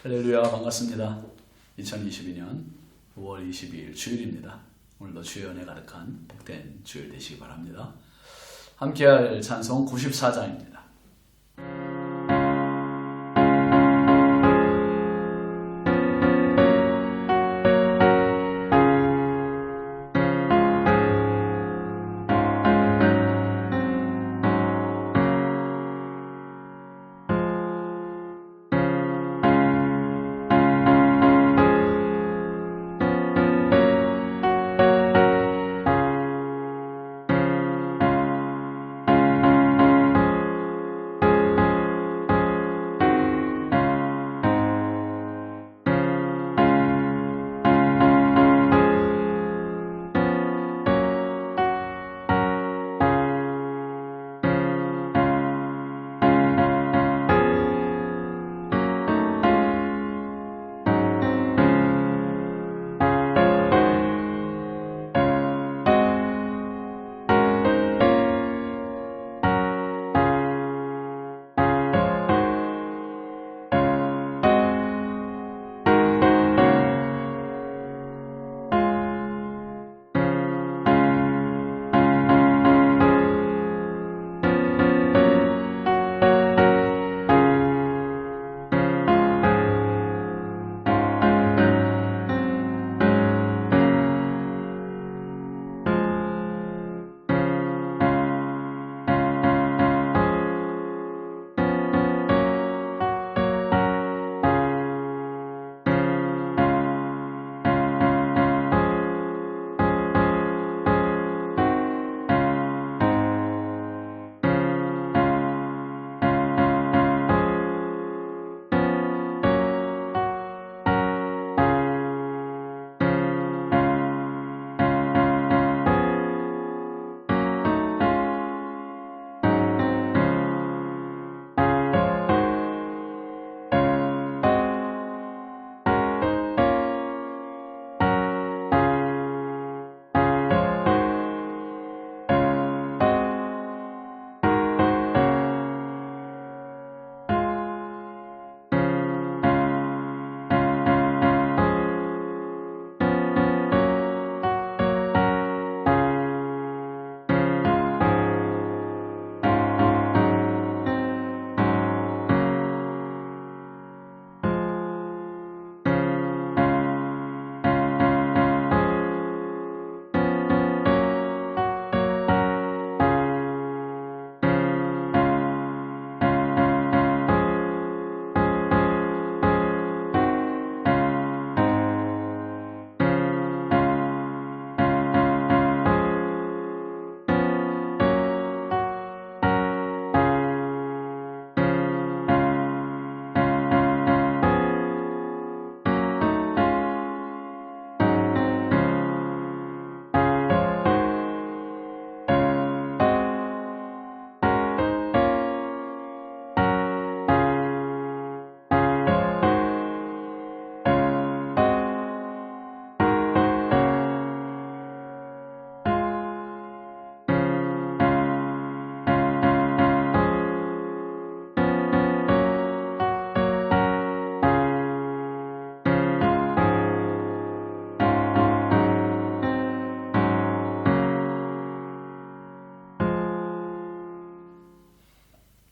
할렐루야, 반갑습니다. 2022년 5월 22일 주일입니다. 오늘도 주의 은혜 가득한 복된 주일 되시기 바랍니다. 함께할 찬송 94장입니다.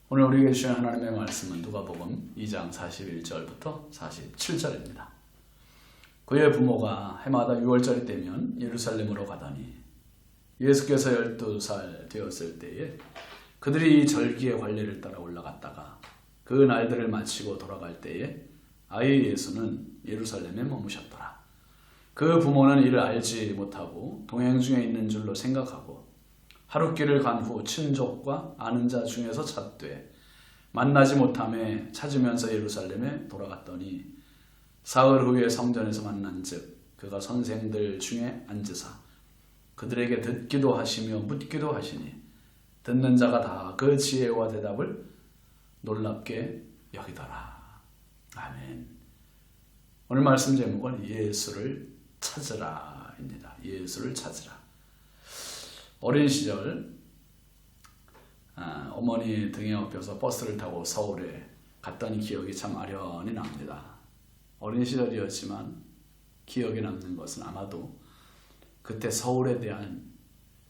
오늘 우리에게 주신 하나님의 말씀은 누가복음 2장 41절부터 47절입니다. 그의 부모가 해마다 6월절이 되면 예루살렘으로 가더니 예수께서 12살 되었을 때에 그들이 이 절기의 관례를 따라 올라갔다가 그 날들을 마치고 돌아갈 때에 아이 예수는 예루살렘에 머무셨더라. 그 부모는 이를 알지 못하고 동행 중에 있는 줄로 생각하고 하룻길을 간 후 친족과 아는 자 중에서 찾되 만나지 못함에 찾으면서 예루살렘에 돌아갔더니 사흘 후에 성전에서 만난즉 그가 선생들 중에 앉으사 그들에게 듣기도 하시며 묻기도 하시니 듣는 자가 다 그 지혜와 대답을 놀랍게 여기더라. 아멘. 오늘 말씀 제목은 예수를 찾으라입니다. 예수를 찾으라. 어린 시절 어머니 등에 업혀서 버스를 타고 서울에 갔던 기억이 참 아련히 납니다. 어린 시절이었지만 기억에 남는 것은 아마도 그때 서울에 대한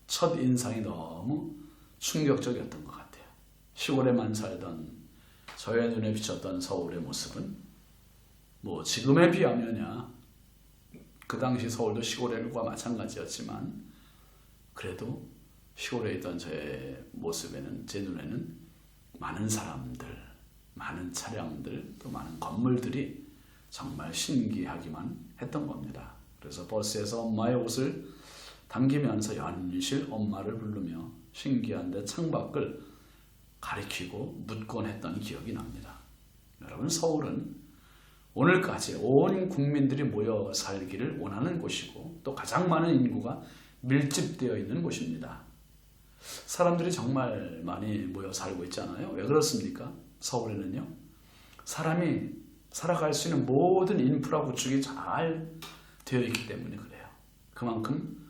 첫 인상이 너무 충격적이었던 것 같아요. 시골에만 살던 저의 눈에 비쳤던 서울의 모습은 뭐 지금에 비하면야 그 당시 서울도 시골과 마찬가지였지만 그래도 시골에 있던 저의 모습에는, 제 눈에는 많은 사람들, 많은 차량들, 또 많은 건물들이 정말 신기하기만 했던 겁니다. 그래서 버스에서 엄마의 옷을 당기면서 연실 엄마를 부르며 신기한데 창밖을 가리키고 묻곤 했던 기억이 납니다. 여러분, 서울은 오늘까지 온 국민들이 모여 살기를 원하는 곳이고 또 가장 많은 인구가 밀집되어 있는 곳입니다. 사람들이 정말 많이 모여 살고 있잖아요. 왜 그렇습니까? 서울에는요, 사람이 살아갈 수 있는 모든 인프라 구축이 잘 되어 있기 때문에 그래요. 그만큼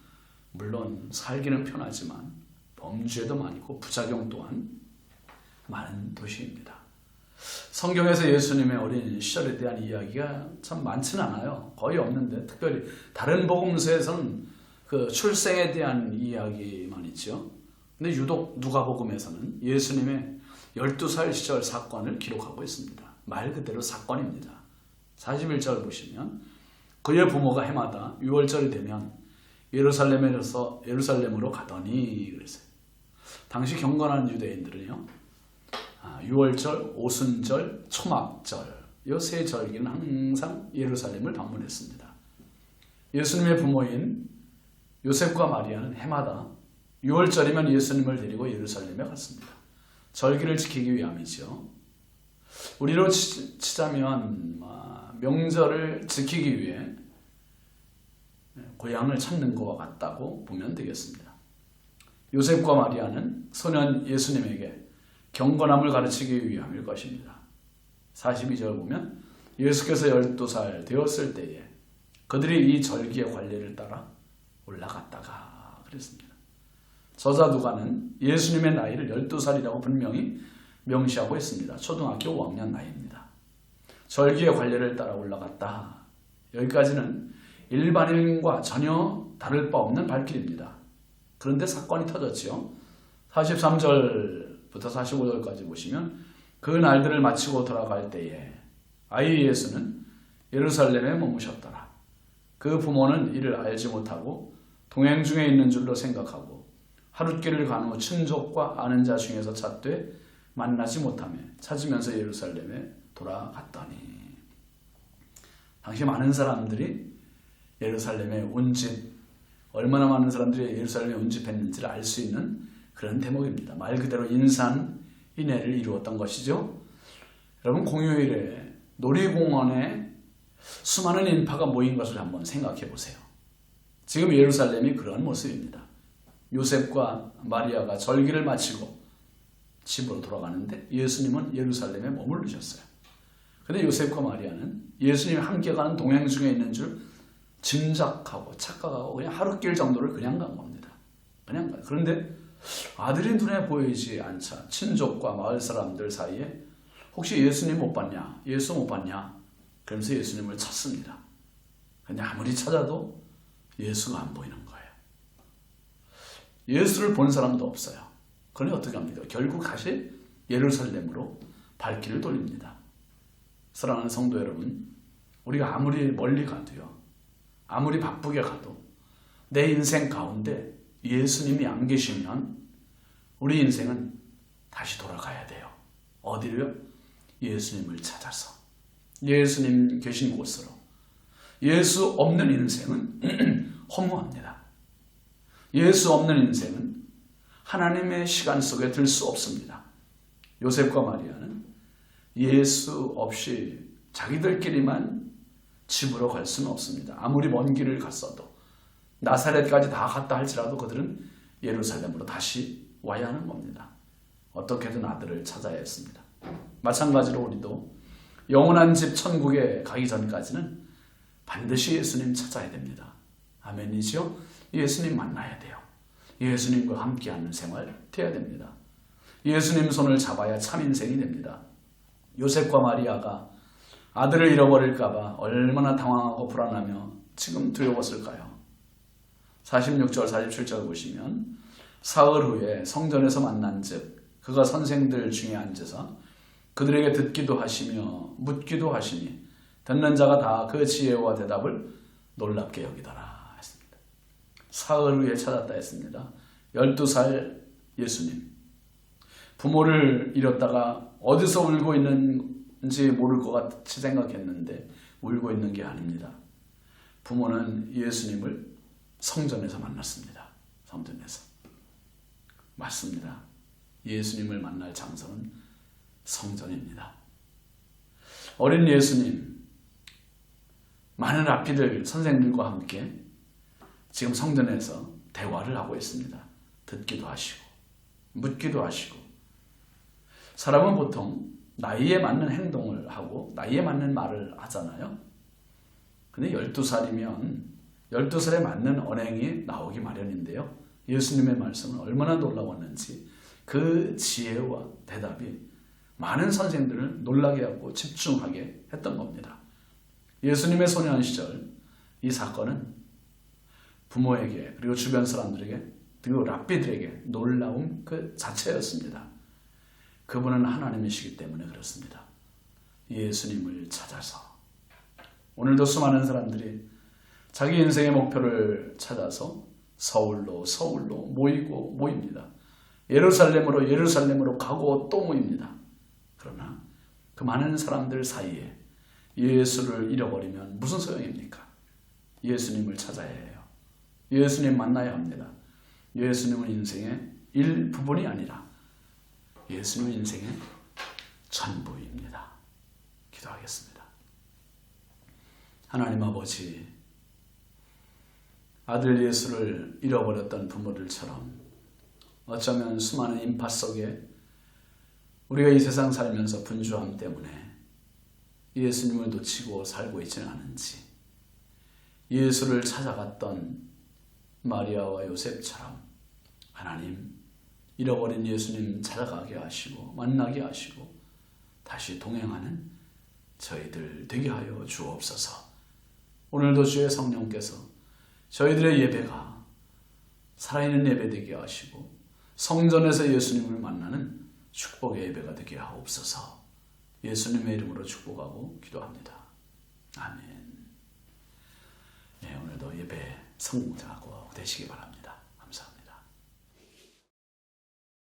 물론 살기는 편하지만 범죄도 많고 부작용 또한 많은 도시입니다. 성경에서 예수님의 어린 시절에 대한 이야기가 참 많지는 않아요. 거의 없는데, 특별히 다른 복음서에서는 그 출생에 대한 이야기만 있죠. 근데 유독 누가복음에서는 예수님의 12살 시절 사건을 기록하고 있습니다. 말 그대로 사건입니다. 41절 보시면 그의 부모가 해마다 6월절이 되면 예루살렘으로 가더니 그랬어요. 당시 경건한 유대인들은요, 6월절, 오순절, 초막절 이 세 절기는 항상 예루살렘을 방문했습니다. 예수님의 부모인 요셉과 마리아는 해마다 6월절이면 예수님을 데리고 예루살렘에 갔습니다. 절기를 지키기 위함이죠. 우리로 치자면 명절을 지키기 위해 고향을 찾는 것과 같다고 보면 되겠습니다. 요셉과 마리아는 소년 예수님에게 경건함을 가르치기 위함일 것입니다. 42절 보면 예수께서 12살 되었을 때에 그들이 이 절기의 관례를 따라 올라갔다가 그랬습니다. 저자 누가는 예수님의 나이를 12살이라고 분명히 명시하고 있습니다. 초등학교 5학년 나이입니다. 절기의 관례를 따라 올라갔다. 여기까지는 일반인과 전혀 다를 바 없는 발길입니다. 그런데 사건이 터졌죠. 43절부터 45절까지 보시면 그 날들을 마치고 돌아갈 때에 아이 예수는 예루살렘에 머무셨더라. 그 부모는 이를 알지 못하고 동행 중에 있는 줄로 생각하고 하룻길을 간 후 친족과 아는 자 중에서 찾되 만나지 못하며 찾으면서 예루살렘에 돌아갔더니, 당시 많은 사람들이 예루살렘에 운집, 얼마나 많은 사람들이 예루살렘에 운집했는지를 알 수 있는 그런 대목입니다. 말 그대로 인산인해를 이루었던 것이죠. 여러분, 공휴일에 놀이공원에 수많은 인파가 모인 것을 한번 생각해 보세요. 지금 예루살렘이 그런 모습입니다. 요셉과 마리아가 절기를 마치고 집으로 돌아가는데 예수님은 예루살렘에 머무르셨어요. 근데 요셉과 마리아는 예수님이 함께 가는 동행 중에 있는 줄 짐작하고 착각하고 그냥 하룻길 정도를 그냥 간 겁니다. 그냥 가요. 그런데 아들이 눈에 보이지 않자 친족과 마을 사람들 사이에 혹시 예수님 못 봤냐? 예수 못 봤냐? 그러면서 예수님을 찾습니다. 근데 아무리 찾아도 예수가 안 보이는 거예요. 예수를 본 사람도 없어요. 그러니 어떻게 합니까? 결국 다시 예루살렘으로 발길을 돌립니다. 사랑하는 성도 여러분, 우리가 아무리 멀리 가도요, 아무리 바쁘게 가도 내 인생 가운데 예수님이 안 계시면 우리 인생은 다시 돌아가야 돼요. 어디로요? 예수님을 찾아서, 예수님 계신 곳으로. 예수 없는 인생은 허무합니다. 예수 없는 인생은 하나님의 시간 속에 들 수 없습니다. 요셉과 마리아는 예수 없이 자기들끼리만 집으로 갈 수는 없습니다. 아무리 먼 길을 갔어도, 나사렛까지 다 갔다 할지라도 그들은 예루살렘으로 다시 와야 하는 겁니다. 어떻게든 아들을 찾아야 했습니다. 마찬가지로 우리도 영원한 집 천국에 가기 전까지는 반드시 예수님 찾아야 됩니다. 아멘이죠? 예수님 만나야 돼요. 예수님과 함께하는 생활 돼야 됩니다. 예수님 손을 잡아야 참 인생이 됩니다. 요셉과 마리아가 아들을 잃어버릴까봐 얼마나 당황하고 불안하며 지금 두려웠을까요? 46절, 47절 보시면 사흘 후에 성전에서 만난즉 그가 선생들 중에 앉아서 그들에게 듣기도 하시며 묻기도 하시니 듣는 자가 다 그 지혜와 대답을 놀랍게 여기더라 했습니다. 사흘 후에 찾았다 했습니다. 12살 예수님. 부모를 잃었다가 어디서 울고 있는지 모를 것 같이 생각했는데 울고 있는 게 아닙니다. 부모는 예수님을 성전에서 만났습니다. 성전에서. 맞습니다. 예수님을 만날 장소는 성전입니다. 어린 예수님, 많은 랍비들, 선생님들과 함께 지금 성전에서 대화를 하고 있습니다. 듣기도 하시고 묻기도 하시고. 사람은 보통 나이에 맞는 행동을 하고 나이에 맞는 말을 하잖아요. 근데 12살이면 12살에 맞는 언행이 나오기 마련인데요. 예수님의 말씀은 얼마나 놀라웠는지 그 지혜와 대답이 많은 선생들을 놀라게 하고 집중하게 했던 겁니다. 예수님의 소년 시절 이 사건은 부모에게 그리고 주변 사람들에게 그리고 랍비들에게 놀라움 그 자체였습니다. 그분은 하나님이시기 때문에 그렇습니다. 예수님을 찾아서 오늘도 수많은 사람들이 자기 인생의 목표를 찾아서 서울로 모입니다. 예루살렘으로 가고 또 모입니다. 그러나 그 많은 사람들 사이에 예수를 잃어버리면 무슨 소용입니까? 예수님을 찾아야 해요. 예수님 만나야 합니다. 예수님은 인생의 일부분이 아니라 예수님은 인생의 전부입니다. 기도하겠습니다. 하나님 아버지, 아들 예수를 잃어버렸던 부모들처럼 어쩌면 수많은 인파 속에 우리가 이 세상 살면서 분주함 때문에 예수님을 놓치고 살고 있지는 않은지, 예수를 찾아갔던 마리아와 요셉처럼 하나님 잃어버린 예수님 찾아가게 하시고 만나게 하시고 다시 동행하는 저희들 되게 하여 주옵소서. 오늘도 주의 성령께서 저희들의 예배가 살아있는 예배 되게 하시고 성전에서 예수님을 만나는 축복의 예배가 되게 하옵소서. 예수님의 이름으로 축복하고 기도합니다. 아멘. 네, 오늘도 예배 성공하고 되시기 바랍니다.